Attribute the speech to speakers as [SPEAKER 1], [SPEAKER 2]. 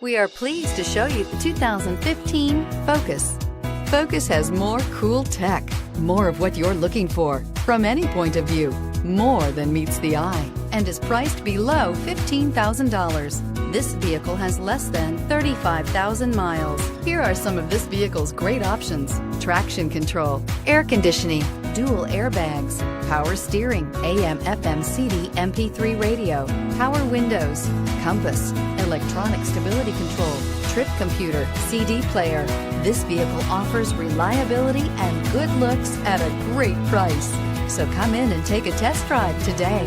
[SPEAKER 1] We are pleased to show you the 2015 Focus. Focus has more cool tech, more of what you're looking for from any point of view, more than meets the eye, and is priced below $15,000. This vehicle has less than 35,000 miles. Here are some of this vehicle's great options: traction control, air conditioning, dual airbags, power steering, AM/FM CD MP3 radio, power windows, compass, electronic stability control, trip computer, CD player. This vehicle offers reliability and good looks at a great price. So come in and take a test drive today.